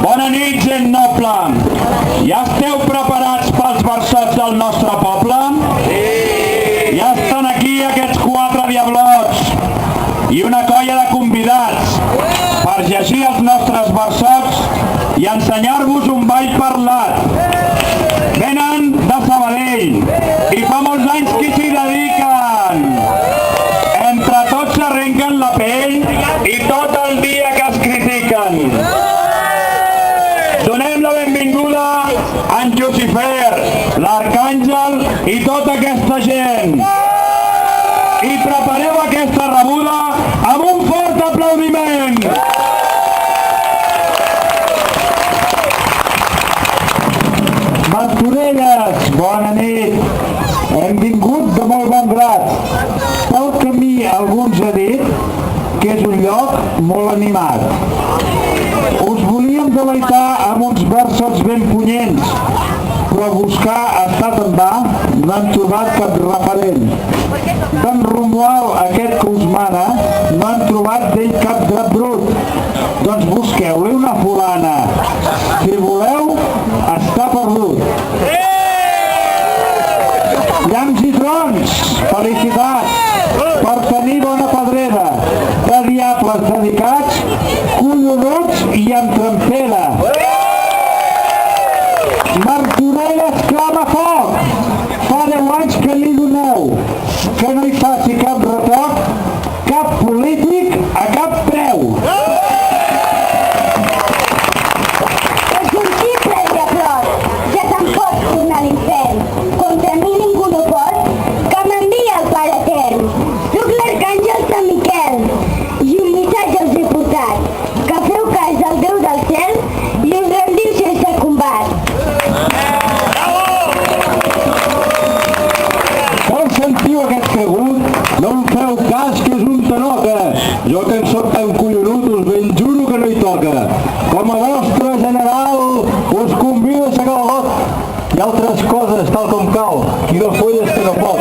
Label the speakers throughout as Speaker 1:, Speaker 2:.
Speaker 1: Bona nit, gent noble. Ja esteu preparats pels versots del nostre poble? Sí! Ja estan aquí aquests 4 diablots i una colla de convidats per llegir els nostres versots i ensenyar-vos un ball parlat. Venen de Sabadell i fa molts anys que s'hi dediquen. Entre tots s'arrenquen la pell i tot el dia que es critiquen. Donem la benvinguda a en Llucifer, l'Arcàngel i tota aquesta gent. I prepareu aquesta rebuda amb un fort aplaudiment. Martorelles, bona nit. Hem vingut de molt bon grat. Pel camí alguns ha dit que és un lloc molt animat. Us volíem deleitar amb uns versos ben punyents, però buscar ha estat en va, no hem trobat cap referent. D'en Romuald, aquest que us mana, no han trobat d'ell cap drap brut. Doncs busqueu-li una fulana. Si voleu, està perdut. Llamps i trons, felicitats per tenir bona pedrera, de diables dedicats, collonuts i amb trampera. Martorelles clama foc, fa 10 anys que li doneu, que no hi faci cap retoc, cap polític a cap preu.
Speaker 2: És un xifre, diablot, ja te'n pots tornar a l'infern. Contra mi ningú no pot, que m'envia el Pare Etern. Soc l'Arcàngel Sant Miquel i un missatge us he portat, que feu cas del Déu del cel i us rendiu sense combat.
Speaker 1: Com sentiu aquest cregut? No em feu cas, que és un tanoca. Jo que en soc tan collonut us ben juro que no hi toca. Com a vostre general us convido a aixecar el got i altres coses tal com cal. Qui no folles que no pot.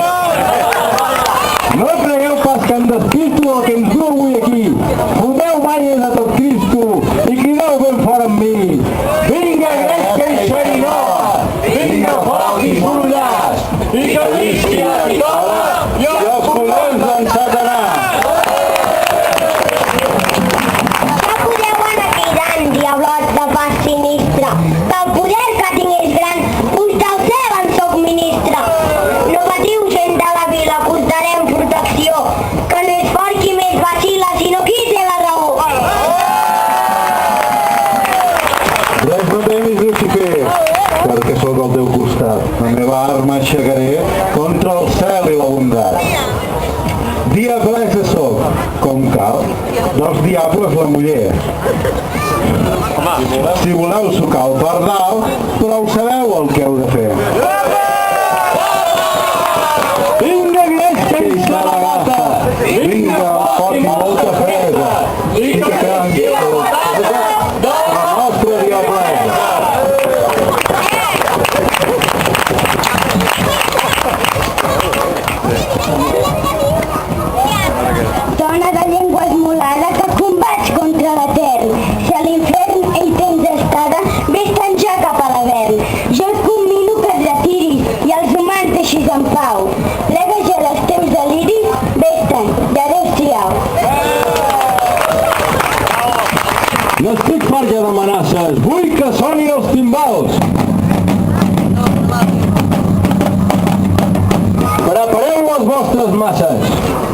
Speaker 1: No cregueu pas que em despisto el que ens du avui aquí. Foteu banyes a tot Cristo i crideu ben fort amb mi. Vinga, gresca i xerinova, vinga, foc i sorollàs, i que visqui la pistola i els colons d'en Satanàs.
Speaker 2: Ja podeu anar cridant, diablot de pas sinistre, que el poder que tinc és gran, us del cel en soc ministre. No patiu, gent de la vila, que us darem protecció, que no és fort qui més vacila, sinó qui té la raó.
Speaker 1: Res no temis, Lucifer, perquè sóc al teu costat. La meva arma aixecaré contra el cel i la bondat. Diablessa sóc, com cal, dels diables la muller. Si voleu sucar el pardal, prou sabeu el que heu de fer. Vinga, gresca i salagata, vinga, foc i molta fresa, i que canvi la nostra diablessa.
Speaker 2: Dona de llengua esmolada que combats contra l'Etern. Si a l'infern ell tens estada, vés-te'n ja cap a l'avern. Jo et convido que et retiris i els humans deixis en pau. Plega ja els teus deliris, vés-te'n i adéu-siau.
Speaker 1: No estic farta d'amenaces, vull que sonin els timbals. Prepareu les vostres masses.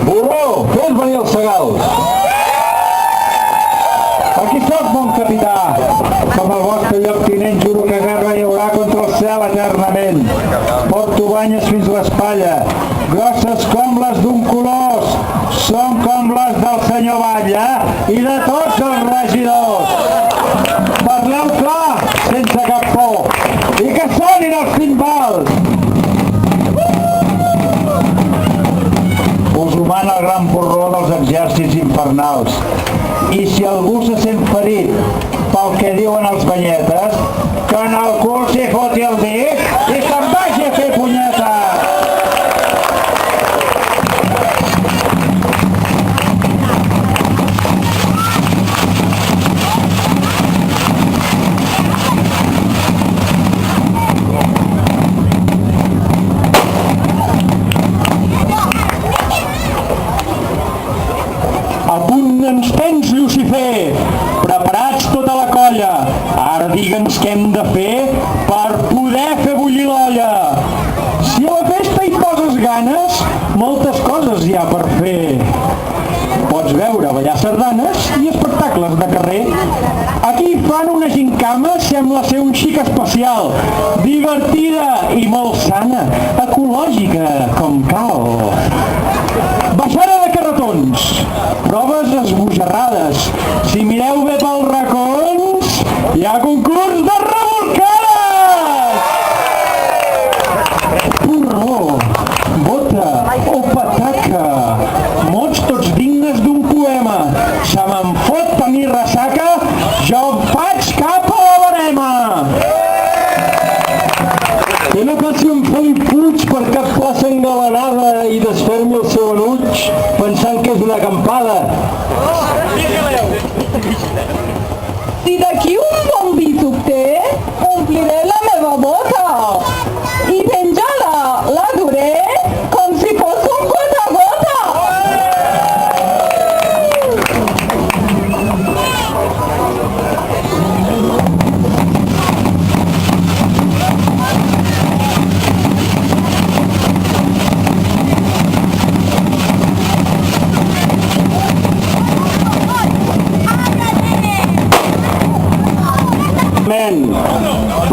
Speaker 1: Borró, fes venir els segals. Aquí soc, bon capità. Com el vostre lloctinent juro que guerra hi haurà contra el cel eternament. Porto banyes fins l'espatlla, grosses com les d'un colós. Són com les del senyor Batlle i de tots els regidors. Parleu clar, sense cap por, i que sonin els timbals. Us ho mana el gran porró dels exèrcits infernals. I si algú se sent ferit pel que diuen els banyetes, que en el cul s'hi foti el dit i se'n vagi a fer punyeta. digue'ns què hem de fer per poder fer bullir l'olla. Si a la festa hi poses ganes, moltes coses hi ha per fer. Pots veure ballar sardanes i espectacles de carrer. Aquí fan una gincama, sembla ser un xic especial, divertida i molt sana, ecològica com cal. Baixada de carretons, proves esbojarrades. Si mireu bé pels racons, hi ha concurs de rebolcades! Porró, bota o pataca, mots tots dignes d'un poema. Se me'n fot tenir ressaca, jo em faig cap a la barema! Que no passi un Felip Puig per cap plaça engalanada i desfer-me el seu enuig pensant que és una acampada.
Speaker 3: Si d'aquí un bon vi s'obté, ompliré la meva bota i penjada la duré com si fos un gota a gota.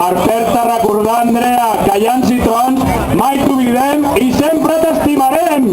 Speaker 1: Per fer-te recordar, Andrea, que llans i trons mai t'oblidem i sempre t'estimarem!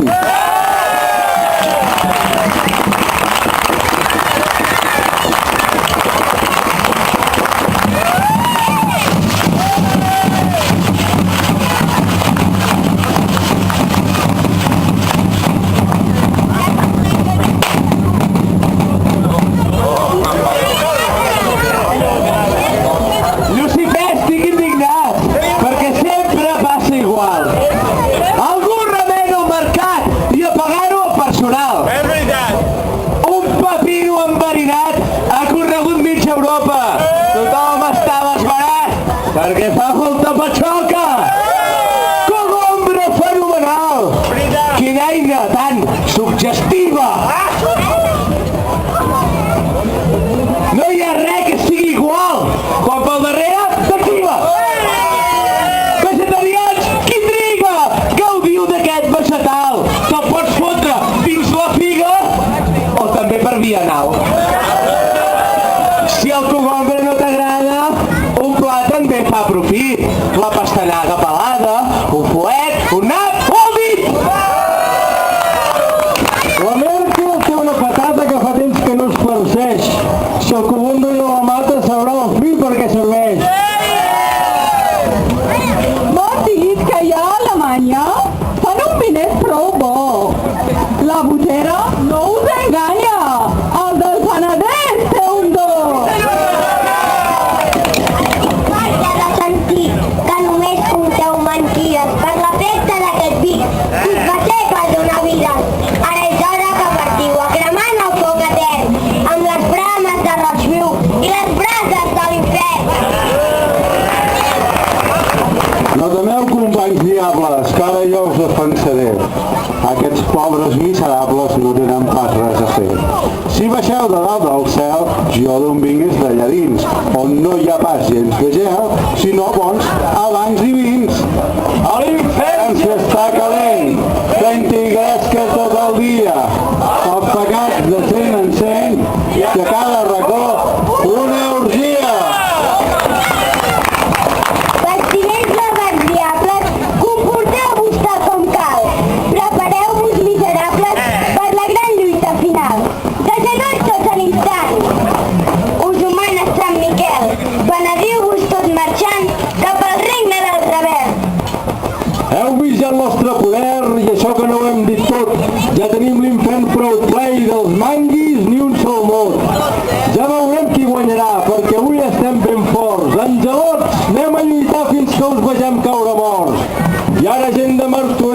Speaker 1: Perquè fa molta patxoca! Cogombre fenomenal! Quina eina tan suggestiva! No hi ha res que sigui igual quan pel darrere t'activa! Vegetarians, qui triga? Gaudiu d'aquest vegetal! Te'l pots fotre dins la figa o també per via anal. Si el cogombre no t'agrada, un plat també fa profit. La pastanaga pelada, un fuet, un nap o el dit! La Merkel té una patata que fa temps que no es farceix. Si el cogombre no la mata, sabrà el fill per què serveix.
Speaker 3: M'has dit que allà a Alemanya fan un vinet prou bo. La botera no us enganya. El del Penedès té un do.
Speaker 2: Que només conteu mentides per la festa d'aquest vi. Us passeu per donar vides. Ara és hora que partiu a cremant el foc etern amb les brames de roig viu i les brases de l'infern.
Speaker 1: No temeu, companys diables, que ara jo us defensaré. Aquests pobres miserables no tenen pas res a fer. Si baixeu de dalt del cel, jo d'on vinc és d'allà dins, on no hi ha pas gens de gel, sinó bons abans i vins. A l'infern s'està calent, fent-hi gresca tot el dia, els pecats de cent en cent, i a cada racó una orgia.
Speaker 2: Vestiments lavats diables, comporteu-vos tal com cal. Prepareu-vos miserables per la gran lluita final. De genolls tots a l'instant. Us ho mana Sant Miquel. Benediu-vos tot marxant cap al regne del rebel.
Speaker 1: Heu vist el nostre poder i això que no ho hem dit tot. Ja tenim l'infern prou ple i dels manguis ni un sol mot. Ja veurem qui guanyarà, perquè avui estem ben forts. Angelots, anem a lluitar fins que us vegem caure morts. I ara, gent de Martorell,